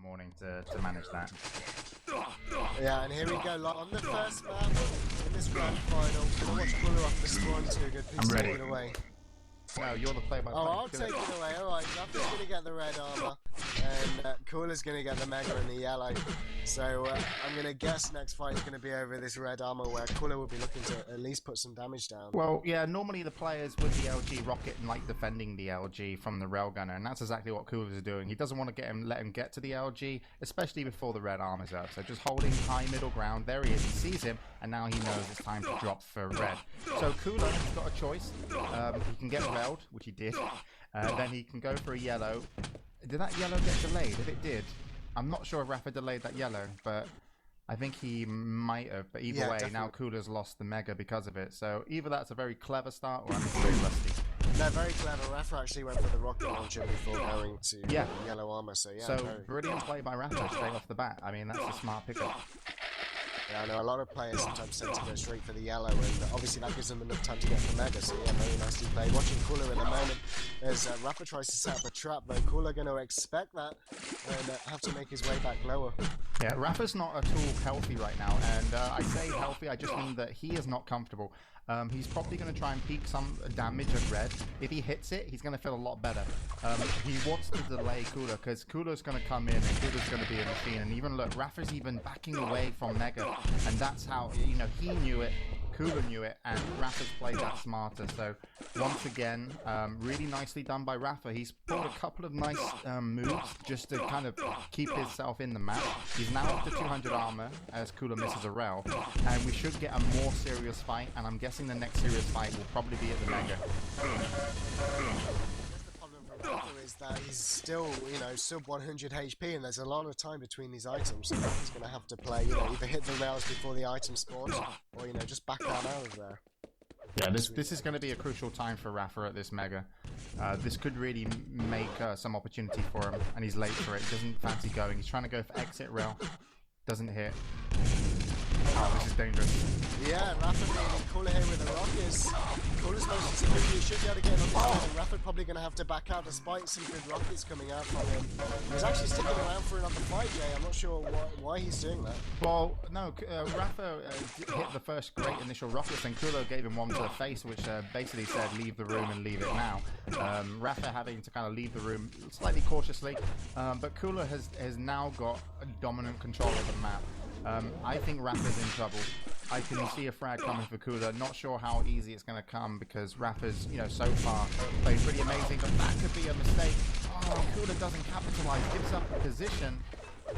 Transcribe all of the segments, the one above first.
morning to manage that. Yeah, and here we go, like, on the first map in this grand final. Gonna watch Cooler off the spawn too. Good, please take it away. No, you're the play-by-play. Oh, I'll take it away. Alright, Rapha's gonna get the red armor, and Cooler's gonna get the mega and the yellow. So I'm gonna guess next fight is gonna be over this red armor, where Cooler will be looking to at least put some damage down. Well, yeah, normally the players with the LG rocket and like defending the LG from the railgunner, and that's exactly what Cooler's doing. He doesn't want to let him get to the LG, especially before the red armor's up. So just holding high middle ground. There he is. He sees him, and now he knows it's time to drop for red. So Cooler has got a choice. He can get railed, which he did. Then he can go for a yellow. Did that yellow get delayed? If it did, I'm not sure if Rapha delayed that yellow, but I think he might have. But either way, definitely. Now Cooler's lost the mega because of it. So either that's a very clever start, or I'm very rusty. No, very clever. Rapha actually went for the rocket launcher before going to yellow armor. So yeah. So brilliant play by Rapha straight off the bat. I mean, that's a smart pickup. Yeah, I know a lot of players sometimes tend to go straight for the yellow, and obviously that gives them enough time to get the mega, so yeah, very nicely played. Watching Cooler at the moment as Rapha tries to set up a trap, though Cooler going to expect that and have to make his way back lower. Yeah, Rapha's not at all healthy right now, and I say healthy, I just mean that he is not comfortable. He's probably going to try and peek some damage at red. If he hits it, he's going to feel a lot better. He wants to delay Cooler, because Cooler's going to come in, and Cooler's going to be a machine. And even look, Rapha's even backing away from Mega, and that's how, you know, he knew it, Cooler knew it, and Rapha's played that smarter. So once again, really nicely done by Rapha. He's pulled a couple of nice moves just to kind of keep himself in the map. He's now up to 200 armor as Cooler misses a rail, and we should get a more serious fight, and I'm guessing the next serious fight will probably be at the mega. The problem for Rapha is that he's still, you know, sub 100 HP, and there's a lot of time between these items, so he's going to have to play, you know, either hit the rails before the item spawns, or, you know, just back out of there. Yeah, this is going to be a crucial time for Rapha at this mega. This could really make some opportunity for him, and he's late for it. He doesn't fancy going. He's trying to go for exit rail. Doesn't hit. Oh, this is dangerous. Yeah, Rapha being Cooler here with the rockets. Cooler's most significant, should be able to get on this side, and Rapha probably going to have to back out despite some good rockets coming out from him. He's actually sticking around for another fight, Jay. I'm not sure why he's doing that. Well, no, Rapha hit the first great initial rockets, and Cooler gave him one to the face, which basically said leave the room and leave it now. Rapha having to kind of leave the room slightly cautiously, but Cooler has now got a dominant control of the map. I think Rapha's in trouble. I can see a frag coming for Cooler. Not sure how easy it's going to come, because Rapha's, you know, so far played pretty amazing, but that could be a mistake. Oh, Cooler doesn't capitalize, gives up the position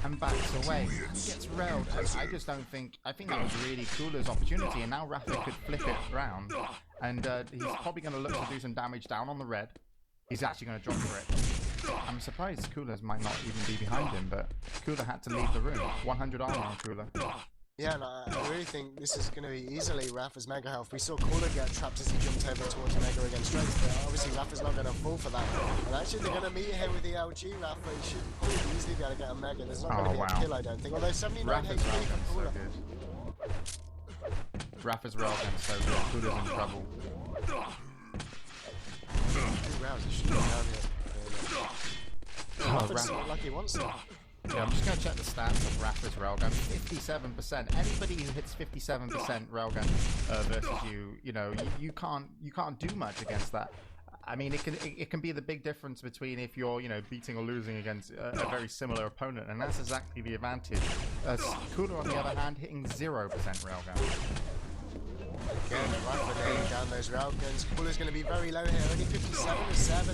and backs away and gets railed. And I just don't think, I think that was really Cooler's opportunity, and now Rapha could flip it around, and he's probably going to look to do some damage down on the red. He's actually going to drop for it. I'm surprised Cooler's might not even be behind him, but Cooler had to leave the room. 100 armor on Cooler. Yeah, no, I really think this is going to be easily Rapha's mega health. We saw Cooler get trapped as he jumped over towards mega against Straight, but obviously Rapha's not going to fall for that. And actually they're going to meet here with the LG Rapha. He should probably easily be able to get a mega. There's not going to be a kill, I don't think. Although 79 HP from Cooler. Rapha's railgun's so good. Cooler's in trouble. 2 rounds, he should be down here. Rapha's not like he wants to. Yeah, I'm just going to check the stats of Rapha's railgun. 57%. Anybody who hits 57% railgun versus you know, you can't do much against that. I mean, it can be the big difference between if you're, you know, beating or losing against a very similar opponent, and that's exactly the advantage. Cooler, on the other hand, hitting 0% railgun. Again, Rapha nailing down those railguns. Cooler's going to be very low here, only 57-7.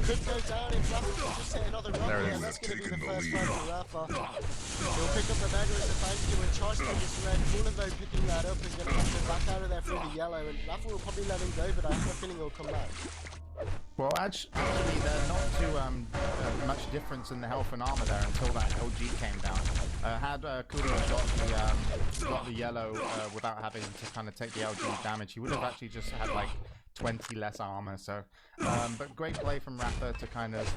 Could go down if Rapha can just hit another rocket, and that's going to be the first fight for Rapha. He'll pick up the mega as a thank you, and charge to this red. Cooler, though, picking that up and going to have to back out of there through the yellow, and Rapha will probably let him go, but I have a feeling he'll come back. Well, actually, they're not too much difference in the health and armor there until that LG came down. Had Cooler got the yellow without having to kind of take the LG damage, he would have actually just had like 20 less armor. So, but great play from Rapha to kind of,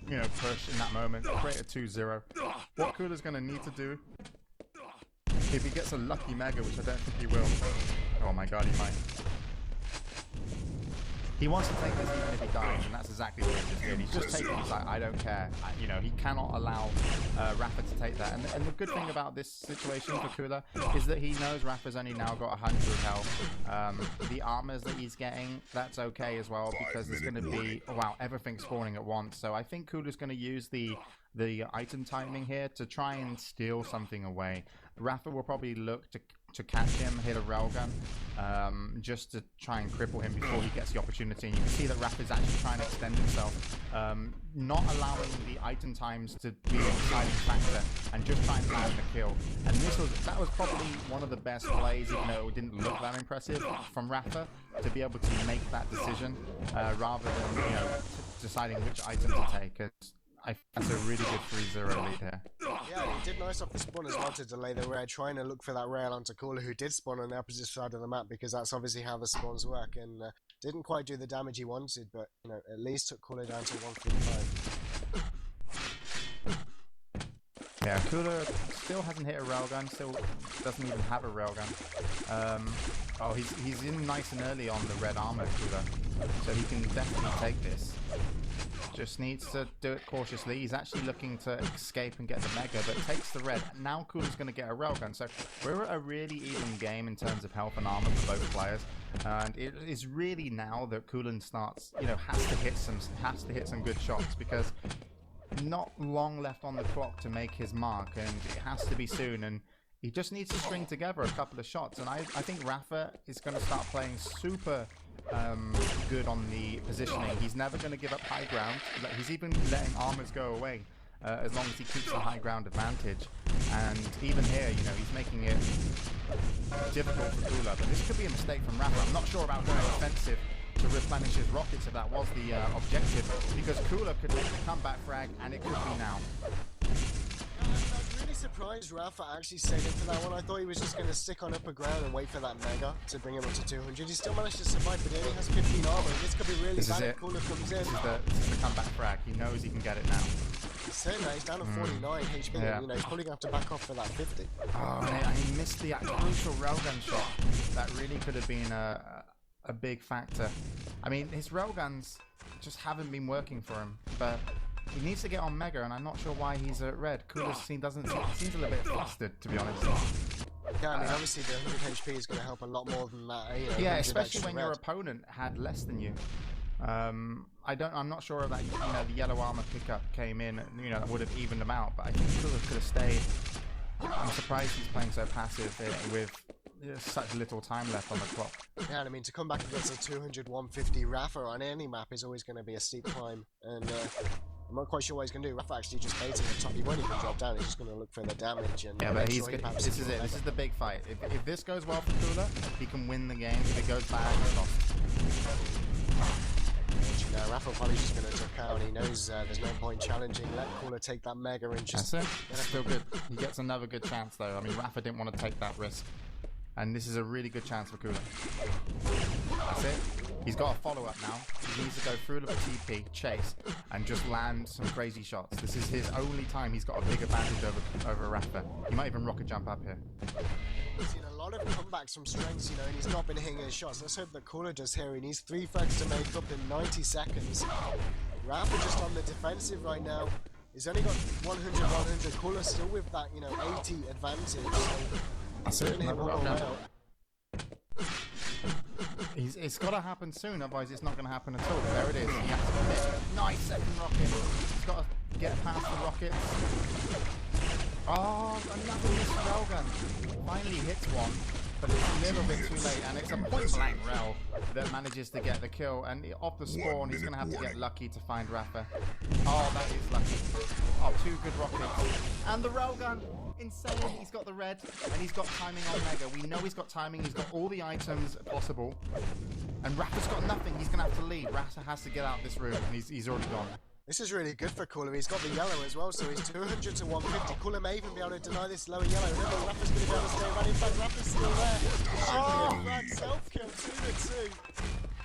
you know, push in that moment, create a 2-0. What Cooler's going to need to do, if he gets a lucky mega, which I don't think he will. Oh my god, he might. He wants to take this even if he dies, and that's exactly what he just did. He's just taking it. He's like, I don't care. You know, he cannot allow Rapha to take that. And the good thing about this situation for Kula is that he knows Rapha's only now got 100 health. The armors that he's getting, that's okay as well, because there's going to be, wow, everything spawning at once. So I think Kula's going to use the item timing here to try and steal something away. Rapha will probably look to catch him, hit a railgun, just to try and cripple him before he gets the opportunity. And you can see that Rapha is actually trying to extend himself, not allowing the item times to be a deciding factor, and just trying to land the kill. And that was probably one of the best plays, even though it didn't look that impressive from Rapha, to be able to make that decision rather than, you know, deciding which item to take. That's a really good 3-0 lead here. Yeah, he did nice off the spawn as well to delay the raid, trying to look for that rail onto Cooler, who did spawn on the opposite side of the map, because that's obviously how the spawns work, and didn't quite do the damage he wanted, but, you know, at least took Cooler down to 135. Yeah, Cooler still hasn't hit a railgun, still doesn't even have a railgun. Oh, he's in nice and early on the red armor, Cooler, so he can definitely take this. Just needs to do it cautiously. He's actually looking to escape and get the mega, but takes the red. Now Cooler's going to get a railgun, so we're at a really even game in terms of health and armor for both players. And it is really now that Cooler starts, you know, has to hit some good shots, because not long left on the clock to make his mark, and it has to be soon. And he just needs to string together a couple of shots, and I think Rapha is going to start playing super good on the positioning. He's never going to give up high ground. He's even letting armors go away as long as he keeps the high ground advantage. And even here, you know, he's making it difficult for Cooler, but this could be a mistake from Rapha. I'm not sure about going offensive to replenish his rockets if that was the objective, because Cooler could make the comeback frag, and it could be now. I was really surprised Rapha actually stayed in for that one. I thought he was just going to stick on upper ground and wait for that mega to bring him up to 200. He still managed to survive, but he only has 15 armor. This could be really bad if Cooler comes in. This is the comeback frag. He knows he can get it now. He's saying that he's down to 49 HP, yeah. and, you know, he's probably going to have to back off for that 50. Oh, and he missed the crucial railgun shot. That really could have been a big factor. I mean, his railguns just haven't been working for him, but he needs to get on mega, and I'm not sure why he's at red. Cooler seems a little bit flustered, to be honest. Yeah, I mean, obviously the 100 HP is going to help a lot more than that. You know, yeah, especially when your opponent had less than you. I'm not sure that, you know, the yellow armor pickup came in, you know, that would have evened them out, but I think Cooler could have stayed. I'm surprised he's playing so passive with such little time left on the clock. Yeah, and I mean, to come back against a 200, 150 Rapha on any map is always going to be a steep climb, and I'm not quite sure what he's going to do. Rapha actually just baiting the top. He won't even drop down. He's just going to look for the damage. And yeah, but this is it. This is the big fight. If this goes well for Cooler, he can win the game. If it goes bad, he's lost. Rapha probably just going to duck out. He knows there's no point challenging. Let Cooler take that mega and just... That's it. That's still good. He gets another good chance, though. I mean, Rapha didn't want to take that risk. And this is a really good chance for Cooler. That's it. He's got a follow-up now. He needs to go through the TP, chase, and just land some crazy shots. This is his only time he's got a big advantage over Rapha. He might even rocket jump up here. He's seen a lot of comebacks from strengths, you know, and he's not been hitting his shots. Let's hope that Cooler does here. He needs 3 frags to make up in 90 seconds. Rapha just on the defensive right now. He's only got 100. Cooler still with that, you know, 80 advantage. So That's it. It's got to happen soon, otherwise it's not going to happen at all. There it is. He has to commit. Nice second rocket. He's got to get past the rockets. Oh, another missed railgun. Finally hits one, but it's a little bit too late, and it's a point-blank rail that manages to get the kill. And off the spawn, he's going to have to get lucky to find Rapha. Oh, that is lucky. Oh, 2 good rockets. And the railgun. Insane. He's got the red, and he's got timing on mega. We know he's got timing. He's got all the items possible, and Rapha's got nothing. He's gonna have to leave. Rapha has to get out of this room, and he's already gone. This is really good for Cooler. He's got the yellow as well, so he's 200 to 150. Cooler may even be able to deny this lower yellow. Remember, Rapha's going to be able to stay right. In fact, Rapha's still there. Oh, that self-kill, 2-2.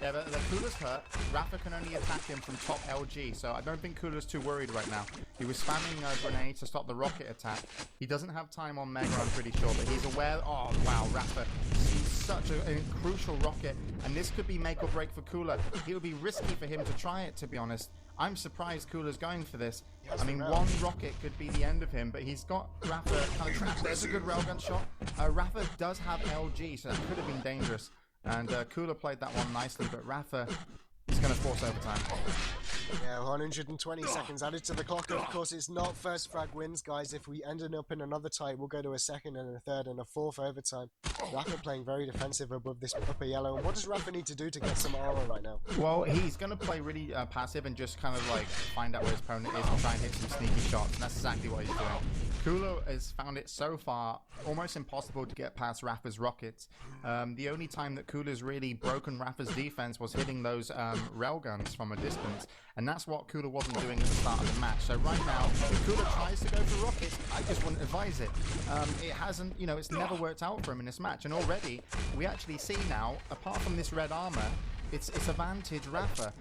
Yeah, but the Cooler's hurt. Rapha can only attack him from top LG, so I don't think Cooler's too worried right now. He was spamming a grenade to stop the rocket attack. He doesn't have time on Mega, I'm pretty sure, but he's aware. Oh, wow, Rapha seems such a crucial rocket, and this could be make or break for Cooler. It would be risky for him to try it, to be honest. I'm surprised Cooler's going for this. I mean, one rocket could be the end of him, but he's got Rapha kind of trapped. There's a good railgun shot. Rapha does have LG, so that could have been dangerous. And Cooler played that one nicely, but Rapha is going to force overtime. Yeah, 120 seconds added to the clock. Of course, it's not first frag wins, guys. If we ended up in another tie, we'll go to a second and a third and a fourth overtime. Rapha playing very defensive above this upper yellow. And what does Rapha need to do to get some armor right now? Well, he's going to play really passive and just kind of like find out where his opponent is and try and hit some sneaky shots. And that's exactly what he's doing. Cooler has found it so far almost impossible to get past Rapha's rockets. The only time that Cooler's really broken Rapha's defense was hitting those railguns from a distance, and that's what Cooler wasn't doing at the start of the match. So right now, if Cooler tries to go for rockets, I just wouldn't advise it. It hasn't, you know, it's never worked out for him in this match, and already we actually see now, apart from this red armor, it's advantage Rapha.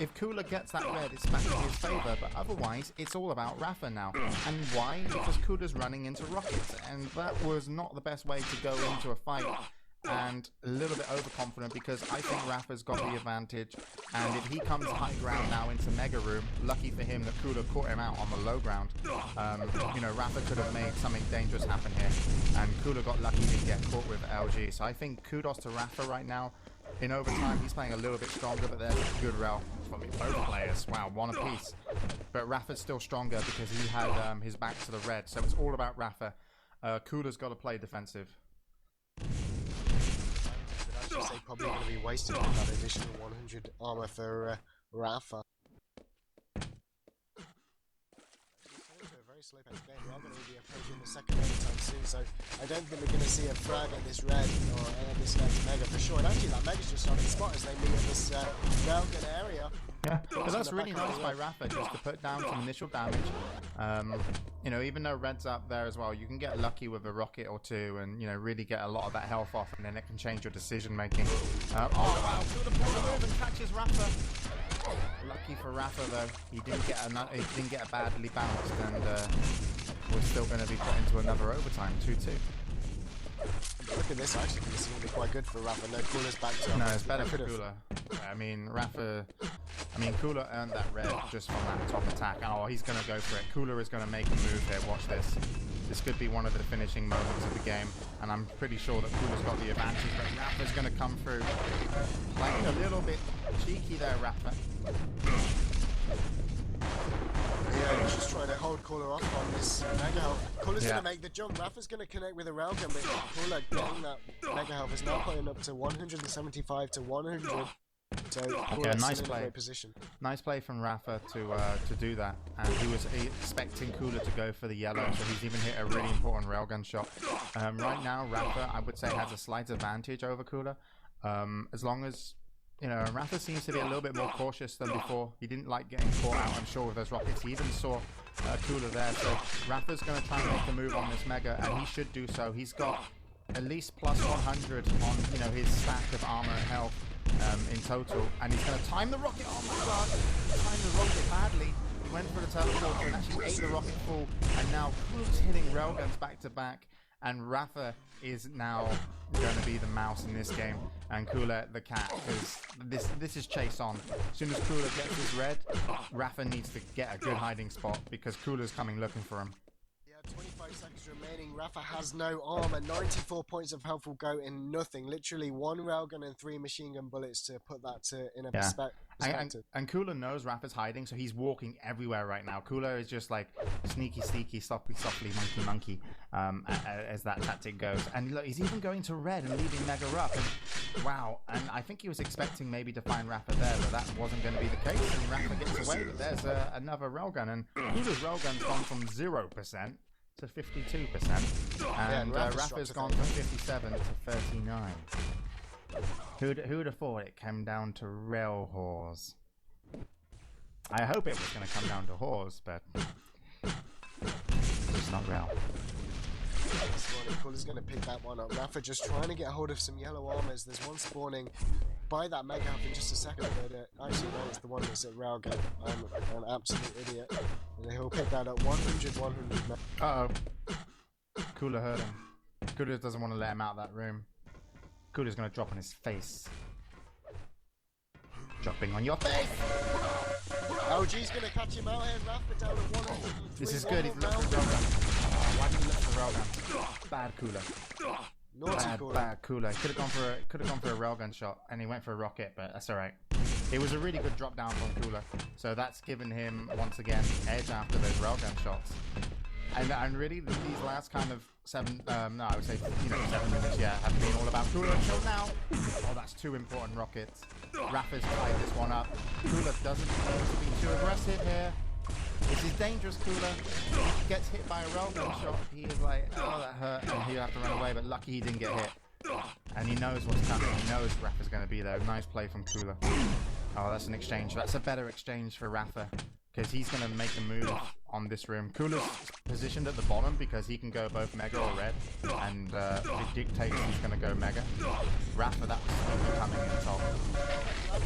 If Cooler gets that red, it's back in his favor, but otherwise, it's all about Rapha now. And why? Because Cooler's running into rockets, and that was not the best way to go into a fight. And a little bit overconfident, because I think Rapha's got the advantage, and if he comes high ground now into Mega Room, lucky for him that Cooler caught him out on the low ground. You know, Rapha could have made something dangerous happen here, and Cooler got lucky to get caught with LG. So I think kudos to Rapha right now. In overtime, he's playing a little bit stronger, but there's a good rail from both players. Wow, one apiece. But Rapha's still stronger because he had his back to the red, so it's all about Rapha. Cooler's got to play defensive. I should say probably going to be wasted on that additional 100 armor for Rapha. Very slow pace game. We are going to be approaching the second overtime soon, so I don't think we're going to see a frag at this red or this next mega for sure. And actually, that mega's just on the spot as they meet at this railgun area. Yeah, but that's really nice by Rapha just to put down some initial damage. You know, even though red's up there as well, you can get lucky with a rocket or two and, you know, really get a lot of that health off, and then it can change your decision making. Oh wow, Cooler pulls the move and catches Rapha. Lucky for Rapha though, he didn't get a badly bounced, and we're still going to be put into another overtime, 2-2. Look at this, actually, this is going to be quite good for Rapha. No, Cooler's back to him. No, it's better for Cooler. I mean, Cooler earned that red just from that top attack. Oh, he's going to go for it. Cooler is going to make a move here. Watch this. This could be one of the finishing moments of the game, and I'm pretty sure that Cooler's got the advantage, but Rapha's going to come through. Playing a little bit cheeky there, Rapha. Yeah, he's just trying to hold Cooler off on this mega health. Cooler's going to make the jump. Rapha's going to connect with a railgun, but Cooler getting that mega health is now putting up to 175 to 100. So yeah, nice in a play. great position. Nice play from Rapha to do that, and he was expecting Cooler to go for the yellow, so he's even hit a really important railgun shot. Right now, Rapha, I would say, has a slight advantage over Cooler, as long as, you know, Rapha seems to be a little bit more cautious than before. He didn't like getting caught out, I'm sure, with those rockets. He even saw Cooler there, so Rapha's going to try and make a move on this mega, and he should do so. He's got at least plus 100 on, you know, his stack of armor and health in total, and he's going to time the rocket. Oh my god, timed the rocket badly. He went for the teleporter and actually ate the rocket full, and now Cooler's hitting railguns back to back, and Rapha is now going to be the mouse in this game, and Cooler the cat, because this is chase on. As soon as Cooler gets his red, Rapha needs to get a good hiding spot, because Cooler's coming looking for him. 25 seconds remaining. Rapha has no armor. 94 points of health will go in nothing. Literally one railgun and 3 machine gun bullets to put that in a perspective. And Cooler knows Rapha's hiding, so he's walking everywhere right now. Cooler is just like sneaky, softly, monkey, as that tactic goes. And look, he's even going to red and leaving Mega up. And, wow. And I think he was expecting maybe to find Rapha there, but that wasn't going to be the case. And Rapha gets away. But there's another railgun, and Cooler's railgun's gone from 0% to 52%, and Rapha's gone from 57 to 39. Who'd have thought it came down to rail whores? I hope it was going to come down to whores, but it's not rail. Cooler's going to pick that one up. Rapha just trying to get hold of some yellow armors. There's one spawning by that mega health in just a second, but actually no, it's the one that's at railgun. I'm an absolute idiot. And he'll pick that up. 100. Uh-oh. Cooler heard him. Cooler doesn't want to let him out of that room. Cooler's gonna drop on his face. Dropping on your face! LG's gonna catch him out here, Rapha down at 1. This is good, he's looking for railgun. Why did he look for railgun? Bad Cooler. Naughty Cooler. Bad Cooler. Could have gone for a railgun shot, and he went for a rocket, but that's alright. It was a really good drop down from Cooler, so that's given him once again edge after those railgun shots. And really, these last kind of 7 minutes, have been all about Cooler until now. Oh, that's 2 important rockets. Rapha's tied this one up. Cooler doesn't need to be too aggressive here. This is dangerous, Cooler. He gets hit by a railgun shot. He is like, oh, that hurt, and he'll have to run away, but lucky he didn't get hit. And he knows what's coming. He knows Rapha's going to be there. Nice play from Cooler. Oh, that's an exchange. That's a better exchange for Rapha, because he's going to make a move on this room. Cooler's positioned at the bottom because he can go both Mega or Red, and it dictates he's going to go Mega. Rapha, that was coming in top.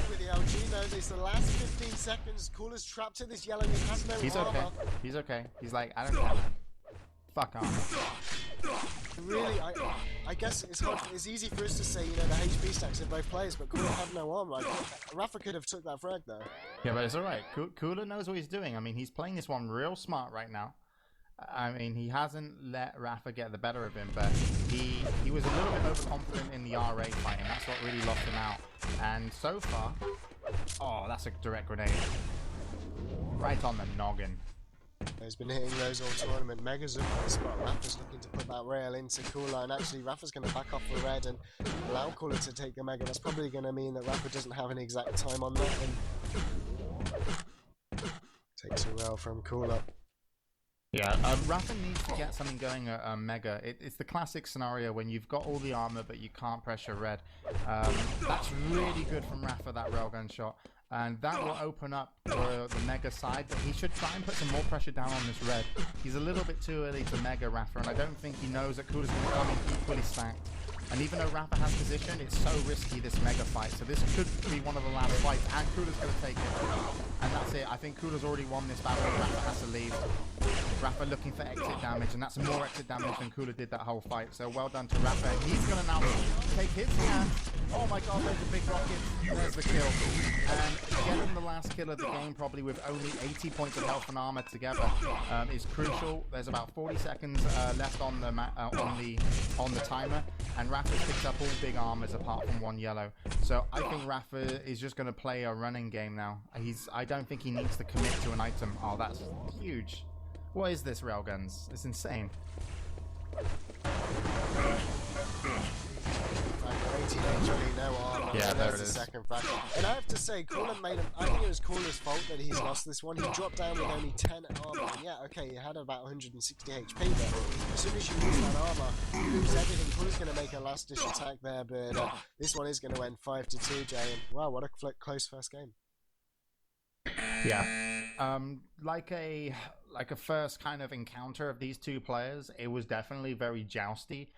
With the LG knows it's the last 15 seconds. Cooler's trapped in this yellow. He has no He's armor. okay. He's okay. He's like, I don't care. Fuck off. Really, I guess it's easy for us to say, you know, the HP stacks of both players, but Cooler had no armor. Rapha could have took that frag though. Yeah, but it's alright. Cooler knows what he's doing. I mean, he's playing this one real smart right now. I mean, he hasn't let Rapha get the better of him, but he was a little bit overconfident in the RA fight, and that's what really lost him out. And so far, oh, that's a direct grenade. Right on the noggin. He's been hitting those all tournament. Mega's up on the spot. Rapha's looking to put that rail into Cooler, and actually Rapha's going to back off the Red and allow Cooler to take the Mega. That's probably going to mean that Rapha doesn't have an exact time on that, and takes a rail from Cooler. Yeah, Rapha needs to get something going at Mega. It's the classic scenario when you've got all the armor but you can't pressure Red. That's really good from Rapha, that railgun shot. And that will open up the Mega side, but he should try and put some more pressure down on this Red. He's a little bit too early to Mega Rapha, and I don't think he knows that Cooler's going to come in equally stacked. And even though Rapha has position, it's so risky, this Mega fight. So this could be one of the last fights, and Cooler's going to take it. And that's it. I think Cooler's already won this battle, and Rapha has to leave. Rapha looking for exit damage, and that's more exit damage than Cooler did that whole fight. So well done to Rapha. He's going to now take his hand. Oh my god, there's a big rocket. There's the kill. And getting the last kill of the game, probably with only 80 points of health and armor together, is crucial. There's about 40 seconds left on the timer, and Rapha's picked up all big armors apart from one yellow. So I think Rapha is just going to play a running game now. I don't think he needs to commit to an item. Oh, that's huge. What is this, railguns? It's insane. 18 HP, no armor. Yeah, there it is. Second frag. And I have to say, Cooler made him. I think it was Cooler's fault that he's lost this one. He dropped down with only 10 armor. And yeah, okay, he had about 160 HP, but as soon as you lose that armor, you lose everything. Cooler's going to make a last dish attack there, but this one is going to end 5-2, Jay. And wow, what a close first game. Yeah, like a first kind of encounter of these two players, it was definitely very jousty.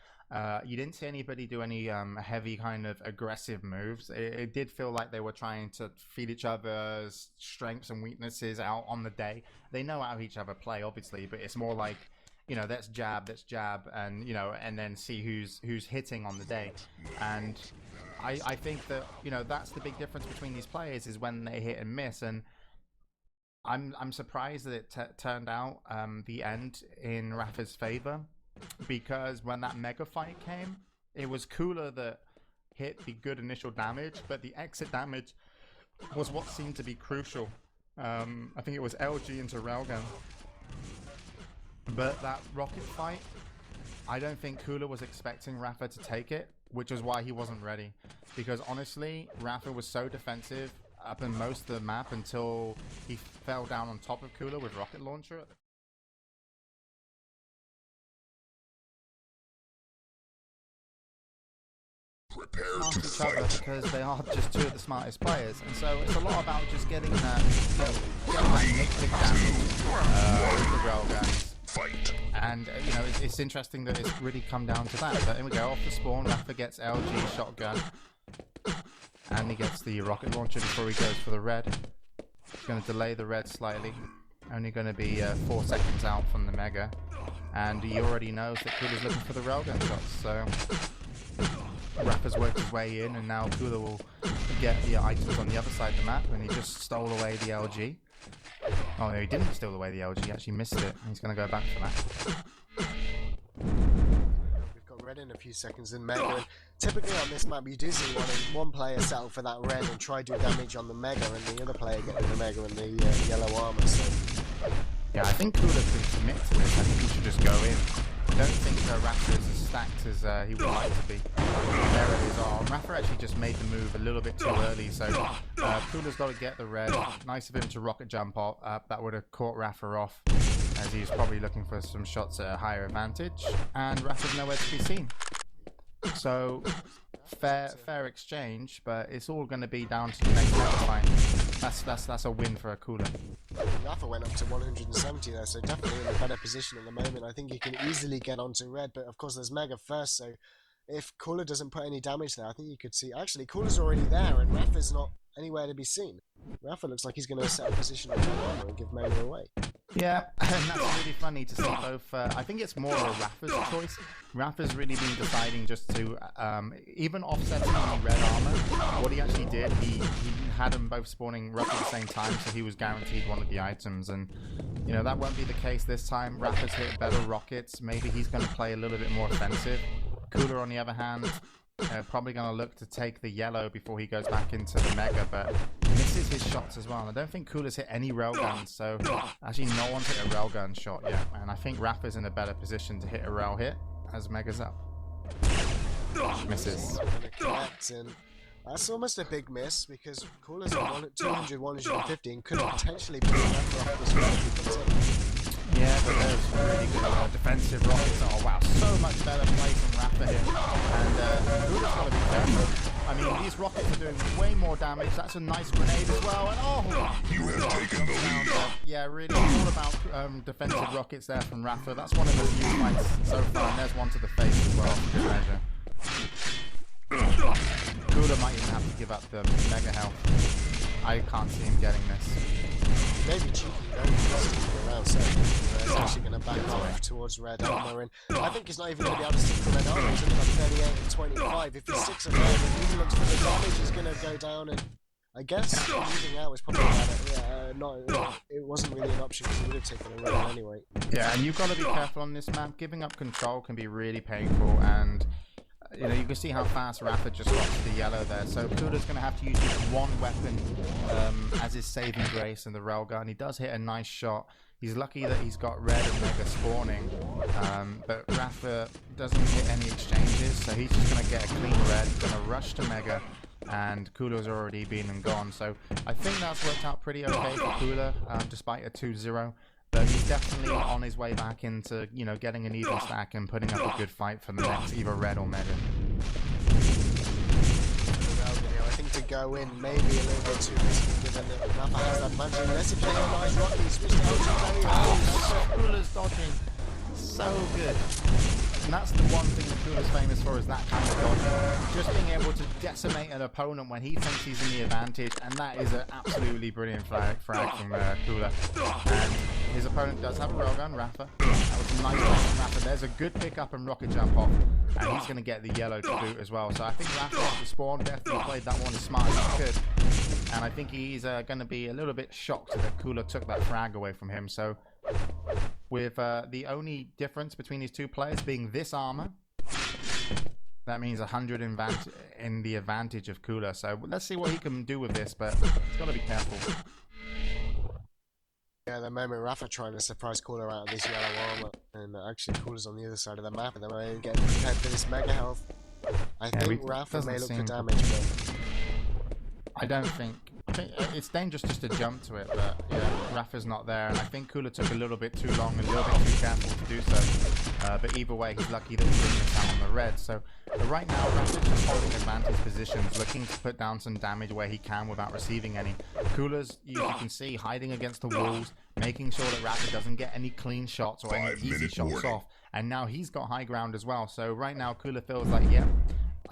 You didn't see anybody do any heavy kind of aggressive moves. It did feel like they were trying to feed each other's strengths and weaknesses out on the day. They know how each other play, obviously, but it's more like, you know, let's jab, and, you know, and then see who's hitting on the day. And I think that, you know, that's the big difference between these players, is when they hit and miss. And I'm surprised that it turned out the end in Rapha's favor, because when that Mega fight came, it was Cooler that hit the good initial damage, but the exit damage was what seemed to be crucial. I think it was LG into Railgun. But that rocket fight, I don't think Cooler was expecting Rapha to take it, which is why he wasn't ready. Because honestly, Rapha was so defensive up in most of the map until he fell down on top of Cooler with rocket launcher. Past each other because they are just two of the smartest players, and so it's a lot about just getting that, getting that big damage with the railguns. And you know, it's interesting that it's really come down to that. But here we go, off the spawn, Rapha gets LG shotgun, and he gets the rocket launcher before he goes for the red. He's going to delay the red slightly, only going to be 4 seconds out from the Mega, and he already knows that Cooler's looking for the railgun shots. So Rapha's worked his way in, and now Cooler will get the items on the other side of the map, and he just stole away the LG. Oh no, he didn't steal away the LG, he actually missed it. He's going to go back for that. We've got red in a few seconds in Mega, and typically on this map you do see one player settle for that red and try to do damage on the Mega, and the other player getting the Mega and the yellow armor. So yeah, I think Cooler could commit to this. I think he should just go in. I don't think Rapha is as stacked as he would like to be. There it is. Oh, Rapha actually just made the move a little bit too early, so Cooler's got to get the red. Nice of him to rocket jump up. That would have caught Rapha off, as he's probably looking for some shots at a higher advantage. And Rapha's nowhere to be seen. So fair exchange, but it's all going to be down to the next mega fight. That's a win for a Cooler. Rapha went up to 170 there, so definitely in a better position at the moment. I think he can easily get onto red, but of course there's Mega first, so if Cooler doesn't put any damage there, I think you could see... Actually, Cooler's already there, and Rapha's not anywhere to be seen. Rapha looks like he's going to set a position on armor and give Mega away. Yeah, and that's really funny to see both. I think it's more of Rapha's choice. Rapha's really been deciding just to, even offsetting the red armor, what he actually did, he had them both spawning roughly at the same time, so he was guaranteed one of the items. And, you know, that won't be the case this time. Rapha's hit better rockets. Maybe he's going to play a little bit more offensive. Cooler, on the other hand, probably going to look to take the yellow before he goes back into the Mega, but misses his shots as well. And I don't think Cooler's hit any railguns, so actually no one's hit a railgun shot yet. And I think Rapha's in a better position to hit a rail hit as Mega's up. Misses. That's almost a big miss, because Cooler's on 200, 150 and could potentially put Rapha off this round. Yeah, but there's really good defensive rockets. Oh wow, so much better play from Rapha here. And Cooler's got to be careful. I mean, these rockets are doing way more damage. That's a nice grenade as well. And oh! You have taken the lead. Yeah, really all about defensive rockets there from Rapha. That's one of the few fights so far. And there's one to the face as well, for good measure. Cooler might even have to give up the Mega health. I can't see him getting this. Maybe cheeky, very around, so it's actually going to back off towards red armor, and I think he's not even going to be able to stick the red armor. He's only got 38 and 25. If he sticks around and he looks for the damage, he's going to go down, and I guess moving out was probably better. It wasn't really an option, because he would have taken a red anyway. Yeah, and you've got to be careful on this map. Giving up control can be really painful, and you know, you can see how fast Rapha just got to the yellow there. So Cooler's going to have to use just one weapon as his saving grace in the railgun. He does hit a nice shot. He's lucky that he's got red and Mega spawning, but Rapha doesn't hit any exchanges, so he's just going to get a clean red, going to rush to Mega, and Cooler's already been and gone. So I think that's worked out pretty okay for Cooler, despite a 2-0. But he's definitely on his way back into, you know, getting an even stack and putting up a good fight for the next either red or Mega. I think to go in maybe a little bit too risky, given that Rapha has that advantage. Unless if you hit a nice rocket, he switched out to very well. Cooler's dodging so good. And that's the one thing that Cooler's famous for, is that kind of dodging. Just being able to decimate an opponent when he thinks he's in the advantage, and that is an absolutely brilliant frag from Cooler. And his opponent does have a railgun, Rapha. That was a nice play from Rapha. There's a good pickup and rocket jump off, and he's going to get the yellow to boot as well. So I think Rapha off the spawn definitely played that one as smart as he could. And I think he's going to be a little bit shocked that Cooler took that frag away from him. So with the only difference between these two players being this armor, that means 100 in the advantage of Cooler. So let's see what he can do with this, but he's got to be careful. Yeah, at the moment Rapha trying to surprise Cooler out of this yellow armor, and actually Cooler's on the other side of the map at the moment, getting prepared for this Mega health. I think Rapha may look for damage, but I don't think... I think it's dangerous just to jump to it, but yeah, Rapha's not there, and I think Cooler took a little bit too long and a little bit too careful to do so. But either way, he's lucky that he didn't miss out on the red. So right now, Rapha's just holding advantage positions, looking to put down some damage where he can without receiving any. Cooler's, you can see, hiding against the walls, making sure that Rapha doesn't get any clean shots or any easy shots off. And now he's got high ground as well. So right now, Cooler feels like, yeah,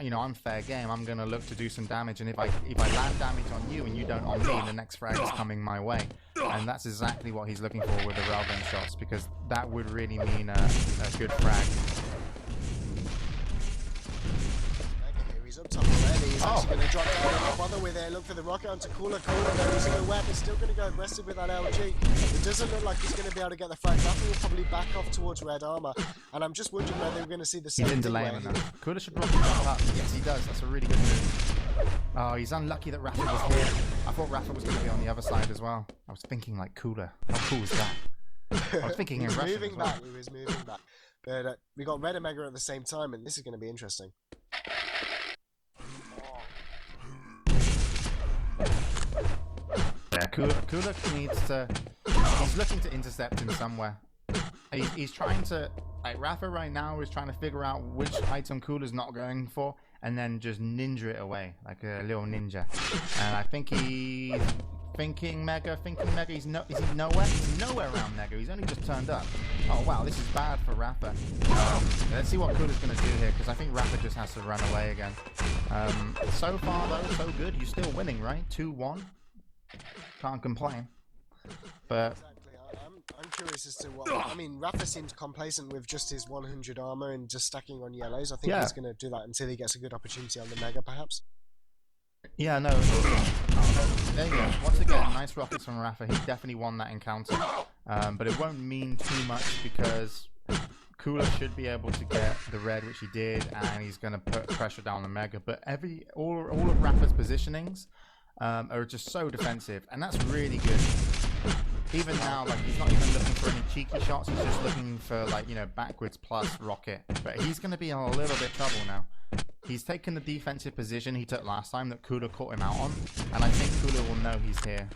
you know, I'm fair game. I'm going to look to do some damage, and if I land damage on you and you don't on me, the next frag is coming my way. And that's exactly what he's looking for with the railgun shots, because that would really mean a good frag. up top already. He's actually going to drop down and not bother with it. Look for the rocket onto Cooler. Cooler though, he's going to web. He's still going to go aggressive with that LG. It doesn't look like he's going to be able to get the frag. Rapha will probably back off towards red armor. And I'm just wondering whether we're going to see the same thing. He didn't delay him enough. Cooler should rocket jump up. Yes, he does. That's a really good move. Oh, he's unlucky that Rapha was here. I thought Rapha was going to be on the other side as well. I was thinking like Cooler. How cool is that? I was thinking in Russian moving as well. back. He was moving back. But we got Red and Mega at the same time, and this is going to be interesting. Yeah, Cooler needs to... He's looking to intercept in somewhere. He's trying to... Like, Rapha right now is trying to figure out which item Cooler's not going for, and then just ninja it away, like a little ninja. And I think he's... Thinking Mega, is he nowhere? He's nowhere around Mega, he's only just turned up. Oh wow, this is bad for Rapha. Let's see what Cooler's going to do here, because I think Rapha just has to run away again. So far though, so good. You're still winning, right? 2-1. Can't complain. But... Exactly. I'm curious as to what... I mean, Rapha seems complacent with just his 100 armor and just stacking on yellows. I think he's going to do that until he gets a good opportunity on the Mega, perhaps. Yeah, no. There you go. Once again, nice rockets from Rapha. He definitely won that encounter. But it won't mean too much because Cooler should be able to get the red, which he did, and he's going to put pressure down the Mega. But all of Rapha's positionings are just so defensive, and that's really good. Even now, like, he's not even looking for any cheeky shots. He's just looking for, like, you know, backwards plus rocket. But he's going to be in a little bit of trouble now. He's taken the defensive position he took last time that Cooler caught him out on, and I think Cooler will know he's here.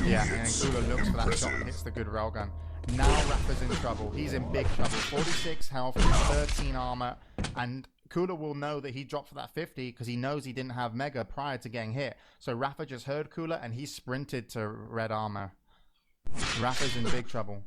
Yeah, and Cooler looks for that shot and hits the good railgun. Now Rapha's in trouble. He's in big trouble. 46 health, 13 armor, and Cooler will know that he dropped for that 50 because he knows he didn't have Mega prior to getting hit. So Rapha just heard Cooler and he sprinted to red armor. Rapha's in big trouble.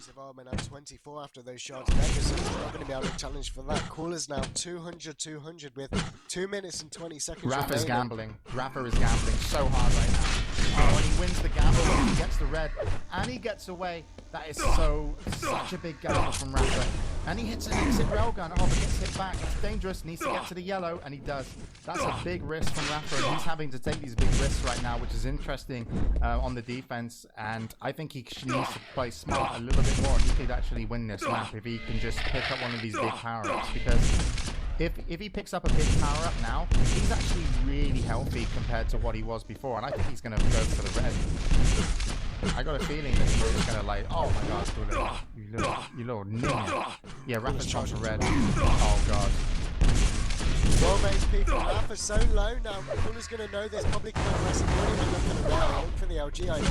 Of armor now 24 after those shots. Mega's not going to be able to challenge for that. Cooler's now 200 with 2 minutes and 20 seconds. Rapha's gambling. Rapha is gambling so hard right now. When he wins the gamble, when he gets the red, and he gets away, that is such a big gamble from Rapha. And he hits an exit railgun. Oh, but gets hit back. It's dangerous. Needs to get to the yellow, and he does. That's a big risk from Rapha, and he's having to take these big risks right now, which is interesting on the defense. And I think he needs to play smart a little bit more, and he could actually win this map if he can just pick up one of these big power-ups. Because if he picks up a big power-up now, he's actually really healthy compared to what he was before, and I think he's going to go for the red. I got a feeling that he's just gonna like, oh my god, Cooler, you little ninja. Yeah, Rapha's gone for red. Oh god. Well, mate, people, Rapha's so low now. Cooler's gonna know there's probably coming aggressive. He won't even look for the rail, look for the LG. And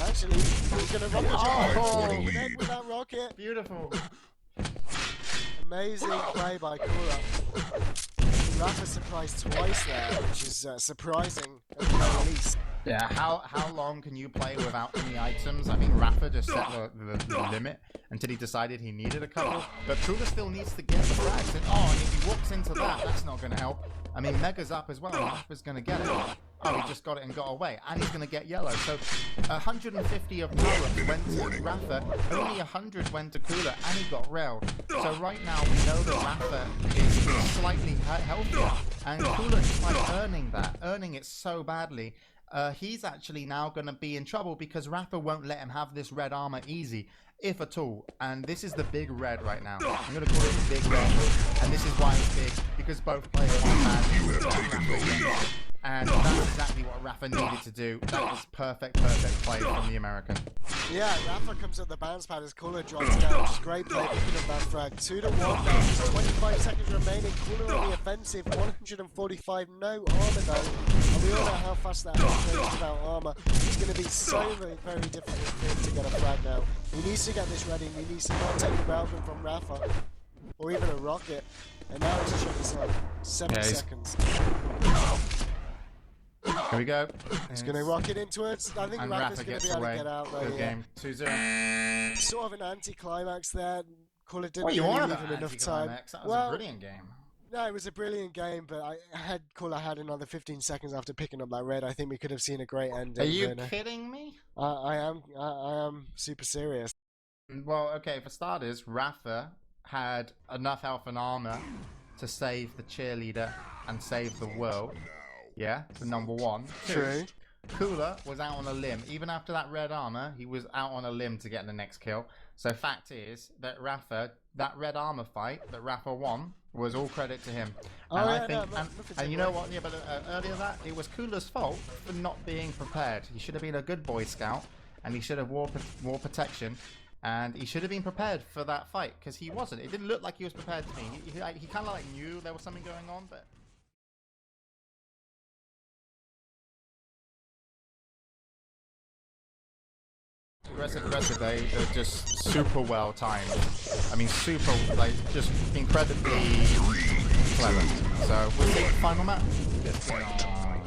actually, he's gonna rocket jump with that rocket. Beautiful. Amazing play by Cooler. Rapha surprised twice there, which is surprising at the very least. Yeah, how long can you play without any items? I think Rapha just set the limit until he decided he needed a couple. But Cooler still needs to get the frags. And, and if he walks into that, that's not going to help. I mean, Mega's up as well. Rapha's going to get it. Oh, he just got it and got away. And he's going to get yellow. So 150 of power went to Rapha. Only 100 went to Cooler. And he got railed. So right now, we know that Rapha is slightly healthier. And Cooler is like earning it so badly. He's actually now going to be in trouble because Rapha won't let him have this red armor easy, if at all. And this is the big red right now. I'm going to call it the big red. And this is why it's big, because both players want bad. And that's exactly what Rapha needed to do. That was perfect play from the American. Yeah, Rapha comes up the bounce pad as Cooler drops down. Just great play, picking up that frag. 2-1 now, just 25 seconds remaining. Cooler on the offensive, 145, no armor though. And we all know how fast that is without armor. It's going to be so very difficult for him to get a frag now. He needs to get this ready. He needs to not take a railgun from Rapha, or even a rocket. And now he's shot this up. 7 seconds. Here we go. He's going to rocket into it. I think Rapha's going to be able to get out though. Good game. 2-0. Sort of an anti-climax there. Cooler didn't What you really want leave about him enough time. That was a brilliant game. No, it was a brilliant game, but Cooler had another 15 seconds after picking up that red. I think we could have seen a great ending. Are you kidding me? I am super serious. Well, okay, for starters, Rapha had enough health and armor to save the cheerleader and save the world. Yeah, the number one. True. Cooler was out on a limb. Even after that red armor, he was out on a limb to get the next kill. So fact is that Rapha, that red armor fight that Rapha won, was all credit to him. And I think, and you know what? Yeah, but earlier that it was Cooler's fault for not being prepared. He should have been a good Boy Scout, and he should have wore protection, and he should have been prepared for that fight because he wasn't. It didn't look like he was prepared to me. He kind of like knew there was something going on, but. Aggressive, they're just super well timed. I mean, super, like, just incredibly clever. So, we'll take the final map.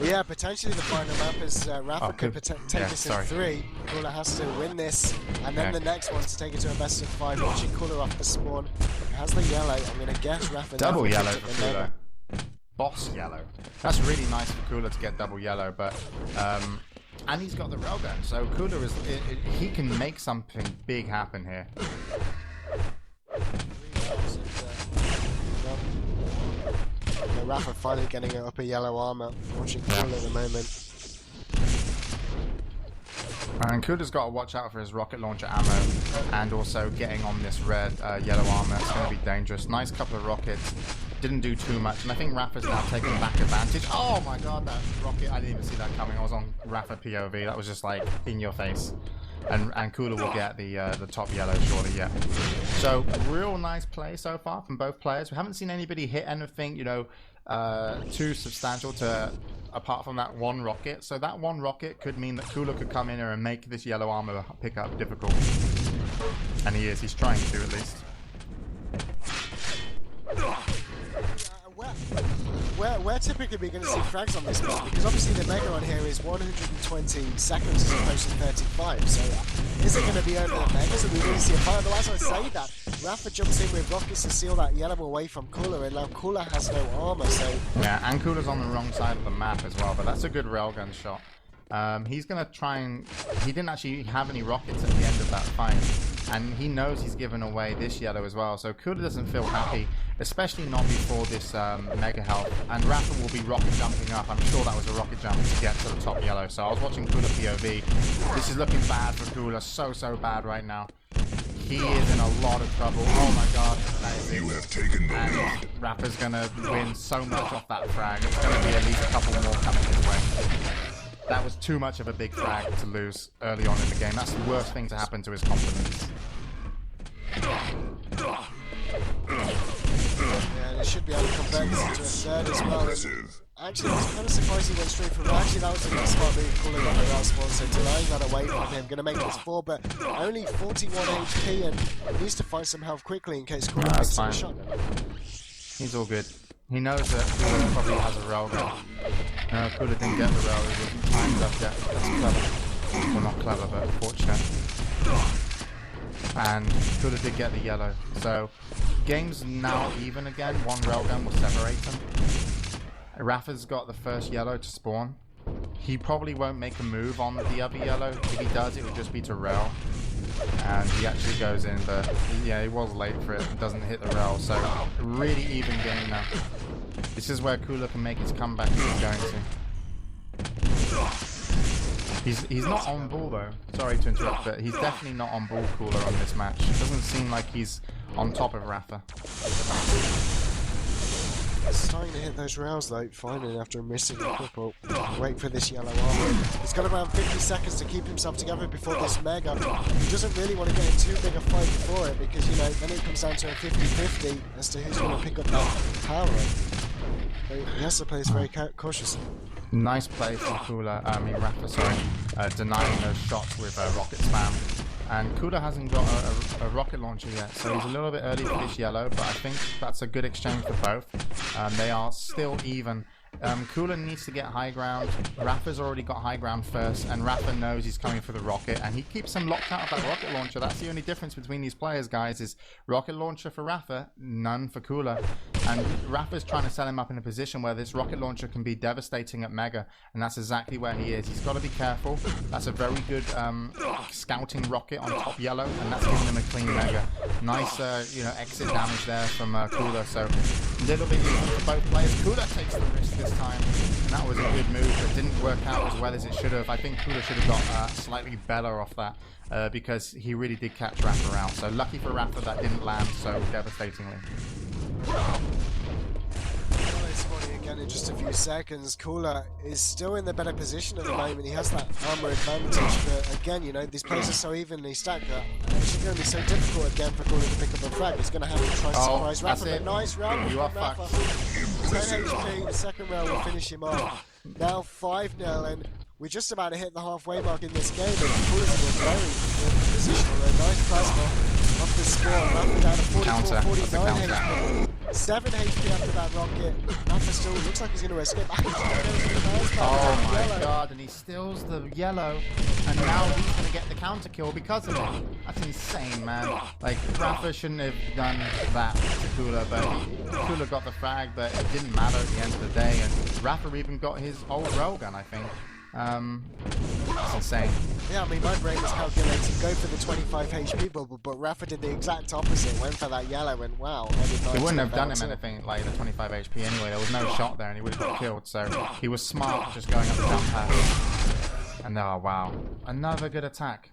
Yeah, potentially the final map is Rapha could take this in 3. Cooler has to win this, and then the next one to take it to a best of 5. Watching Cooler off the spawn. Has the yellow. I'm going to guess Rapha. Double yellow for Cooler. Boss yellow. That's really nice for Cooler to get double yellow, but and he's got the railgun, so Cooler is he can make something big happen here. Rapha finally getting it up a yellow armor. Watching Cooler at the moment. And Cooler's got to watch out for his rocket launcher ammo, and also getting on this red yellow armor. It's going to be dangerous. Nice couple of rockets. Didn't do too much, and I think Rapha's now taking back advantage. Oh my god, that rocket! I didn't even see that coming. I was on Rapha POV. That was just like in your face. And Cooler will get the top yellow surely. Yeah. So real nice play so far from both players. We haven't seen anybody hit anything, you know, too substantial to. Apart from that one rocket, so that one rocket could mean that Cooler could come in here and make this yellow armor pickup difficult. And he is. He's trying to at least. We're typically going to see frags on this map because obviously the mega on here is 120 seconds as opposed to 35. So is it going to be over the megas? And we really see a fight. Although as I say that, Rapha jumps in with rockets to seal that yellow away from Cooler, and now Cooler has no armor. So yeah, and Cooler's on the wrong side of the map as well. But that's a good railgun shot. He's going to try and... He didn't actually have any rockets at the end of that fight. And he knows he's given away this yellow as well. So Cooler doesn't feel happy, especially not before this mega health. And Rapha will be rocket jumping up. I'm sure that was a rocket jump to get to the top yellow. So I was watching Cooler POV. This is looking bad for Cooler. So bad right now. He is in a lot of trouble. Oh my god. That is you have taken the lead. Rapha's going to win so much off that frag. It's going to be at least a couple more coming his way. That was too much of a big frag to lose early on in the game. That's the worst thing to happen to his confidence. Yeah, they should be able to convert this into a third as well. Actually, I was kind of surprised he went straight for that. Actually, that was a really smart move, Cooler got the rail spawn, so denying that away from him. Going to make this 4, but only 41 HP, and he needs to find some health quickly in case Cooler makes a shot. He's all good. He knows that Cooler probably has a railgun. No, Cooler didn't get the rail, he wasn't timed up yet. That's clever. Well, not clever, but fortunate. And Cooler did get the yellow. So, game's now even again. One railgun will separate them. Rapha's got the first yellow to spawn. He probably won't make a move on the other yellow. If he does, it will just be to rail. And he actually goes in, but yeah, he was late for it and doesn't hit the rail. So, really even game now. This is where Cooler can make his comeback if he's going to. He's not on ball though. Sorry to interrupt, but he's definitely not on ball, Cooler, on this match. It doesn't seem like he's on top of Rapha. Starting to hit those rails though, finally after missing a couple. Wait for this yellow armor. He's got around 50 seconds to keep himself together before this mega. He doesn't really want to get in too big a fight before it because, you know, then it comes down to a 50-50 as to who's going to pick up that power. So he has to play this very cautiously. Nice play from Cooler, Rapha, sorry, denying those shots with rocket spam. And Cooler hasn't got a rocket launcher yet, so he's a little bit early for this yellow, but I think that's a good exchange for both. They are still even. Cooler needs to get high ground. Rapha's already got high ground first, and Rapha knows he's coming for the rocket, and he keeps him locked out of that rocket launcher. That's the only difference between these players, guys, is rocket launcher for Rapha, none for Cooler. And Rapha's trying to set him up in a position where this rocket launcher can be devastating at Mega, and that's exactly where he is. He's got to be careful. That's a very good scouting rocket on top yellow, and that's giving him a clean Mega. Nice, exit damage there from Cooler. So a little bit even for both players. Cooler takes the risk this time, and that was a good move, but didn't work out as well as it should have. I think Cooler should have got slightly better off that because he really did catch Rapha out. So lucky for Rapha that didn't land so devastatingly. Again in just a few seconds. Cooler is still in the better position at the moment. He has that armor advantage, but again, you know, these players are so evenly stacked that it's going to be so difficult again for Cooler to pick up a frag. He's going to have to try to surprise Rapha. But nice round from Rapha. 10 HP, the second round will finish him off. Now 5-0, and we're just about to hit the halfway mark in this game, and Cooler's in a very good position. Although nice plasma off the score. Rapha down to 44, 49 HP. 7 HP after that rocket. Rapha still looks like he's going to escape. Oh my god, and he steals the yellow, and now he's going to get the counter kill because of it. That's insane, man. Like, Rapha shouldn't have done that to Cooler, but Cooler got the frag, but it didn't matter at the end of the day, and Rapha even got his old railgun, I think. That's insane. Yeah, I mean, my brain was calculating go for the 25 HP bubble, but Rapha did the exact opposite, went for that yellow, and wow. He wouldn't have done him anything like the 25 HP anyway. There was no shot there, and he would have got killed. So he was smart just going up the jump path. And oh wow, another good attack.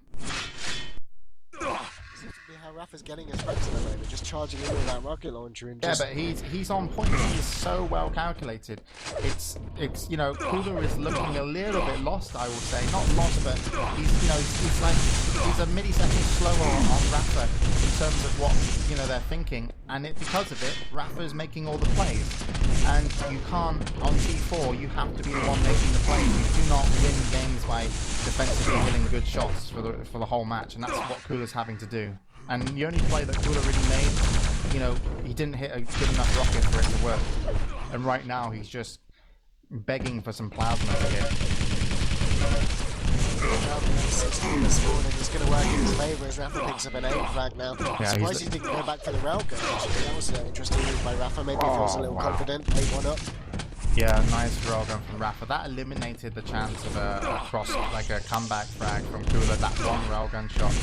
How Rapha's getting his frags at the moment, just charging in with that rocket launcher and just... Yeah, but he's on point. He's so well calculated. It's you know, Cooler is looking a little bit lost, I will say. Not lost, but he's like he's a millisecond slower on Rapha in terms of what they're thinking, and because of it, Rapha's making all the plays. And you can't on T4. You have to be the one making the plays. You do not win games by defensively hitting good shots for the whole match, and that's what Cooler's having to do. And the only play that Cooler really made, he didn't hit a good enough rocket for it to work. And right now, he's just begging for some plasma to hit. It's going to work in his favour as Rapha picks up an 8 flag now. Yeah, surprised he didn't go back for the railgun, actually. That was an interesting move by Rapha. Maybe he feels a little confident. 8-1 up. Yeah, nice railgun from Rapha. That eliminated the chance of a comeback frag from Cooler. That one railgun shot.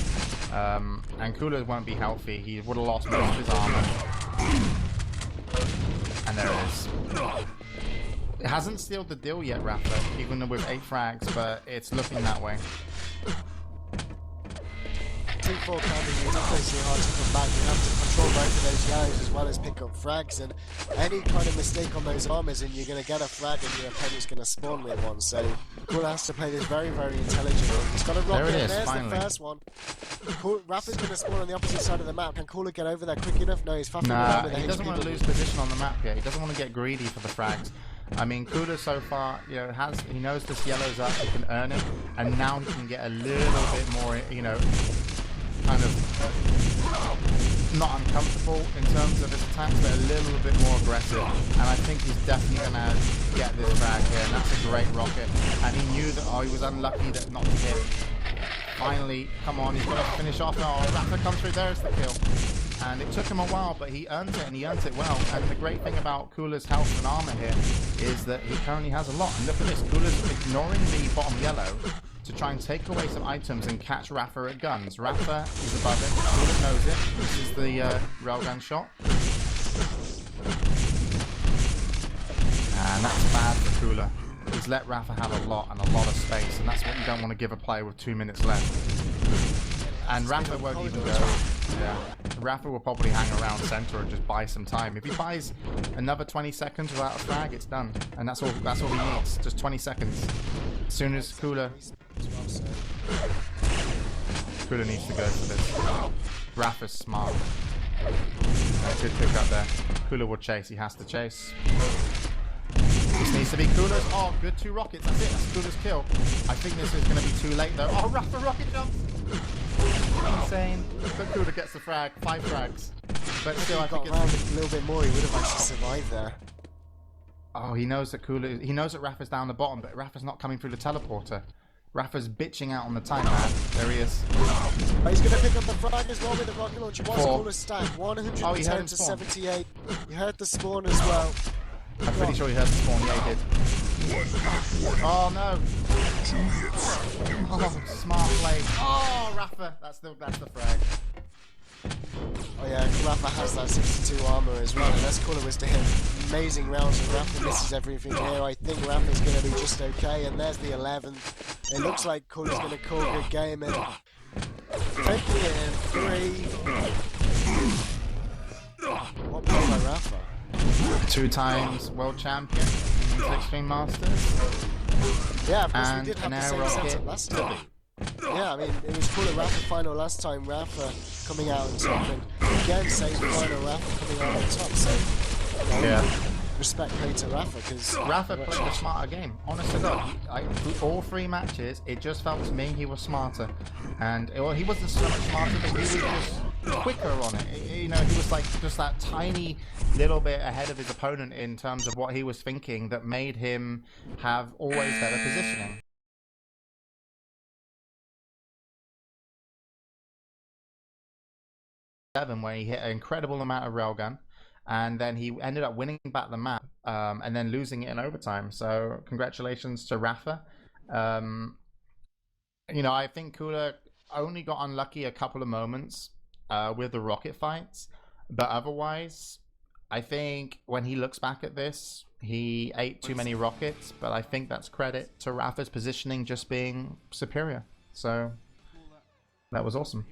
And Cooler won't be healthy. He would have lost most of his armor. And there it is. It hasn't sealed the deal yet, Rapha, even with 8 frags, but it's looking that way. T4 coming, it's obviously hard to come back. You have to control both of those yellows as well as pick up frags, and any kind of mistake on those armors and you're going to get a frag and your opponent's going to spawn with one. So Cooler has to play this very, very intelligently. He's got a rocket, and there's finally the first one. Rapha's going to spawn on the opposite side of the map. Can Cooler get over there quick enough? No, he's faffing around with the HP. He doesn't want to lose position on the map yet. He doesn't want to get greedy for the frags. I mean, Cooler so far, he knows this yellow's up, he can earn it, and now he can get a little bit more, kind of not uncomfortable in terms of his attacks, but a little bit more aggressive. And I think he's definitely going to get this frag here, and that's a great rocket. And he knew that, he was unlucky that not to hit. Finally, come on, he's got to finish off. Oh, Rapha comes through, there's the kill. And it took him a while, but he earned it, and he earned it well. And the great thing about Cooler's health and armor here is that he currently has a lot. And look at this, Cooler's ignoring the bottom yellow to try and take away some items and catch Rapha at guns. Rapha is above it, Cooler knows it. This is the railgun shot. And that's bad for Cooler. He's let Rapha have a lot and a lot of space, and that's what you don't want to give a player with 2 minutes left. And Rapha won't even go. Yeah, Rapha will probably hang around center and just buy some time. If he buys another 20 seconds without a frag, it's done. And that's all he needs, just 20 seconds. As soon as Cooler needs to go for this. Rapha's smart. Good pick up there. Cooler will chase, he has to chase. This needs to be Cooler's. Oh, good 2 rockets, that's it, that's Cooler's kill. I think this is going to be too late though. Oh, Rapha rocket jumps! Insane. But Cooler gets the frag, 5 frags. But still, I think it's a little bit more, he would have actually survived there. Oh, he knows that Rapha's down the bottom, but Rapha's not coming through the teleporter. Rapha's bitching out on the time, man. There he is. Oh, he's going to pick up the frag as well with the rocket launcher. What's Cooler's stack? 110 to 78. He heard the spawn as well. I'm pretty sure he heard the spawn. Yeah, he did. Oh no! Oh, smart play. Oh, Rapha. That's the frag. Oh, SK-rapha has that 62 armor as well, unless Cooler was to hit amazing rounds and Rapha misses everything here. I think Rapha's going to be just okay, and there's the 11th. It looks like Cooler's going to call a good game, and taking it in 3. What play by Rapha? 2 times world champion in the Extreme Masters. Yeah, of course And we did have an the air same rocket setup last time. Yeah, I mean, it was Cooler Rapha final last time, Rapha coming out on top, and again, same final, Rapha coming out on top, so Yeah. respect play to Rapha, because Rapha played a smarter game. Honest to God, all 3 matches, it just felt to me he was smarter, and well, he wasn't so much smarter, but he was just quicker on it. You know, he was like just that tiny little bit ahead of his opponent in terms of what he was thinking that made him have always better positioning. Where he hit an incredible amount of railgun, and then he ended up winning back the map, and then losing it in overtime. So congratulations to Rapha. You know, I think Kula only got unlucky a couple of moments with the rocket fights, but otherwise, I think when he looks back at this, he ate too many rockets, but I think that's credit to Rapha's positioning just being superior. So that was awesome.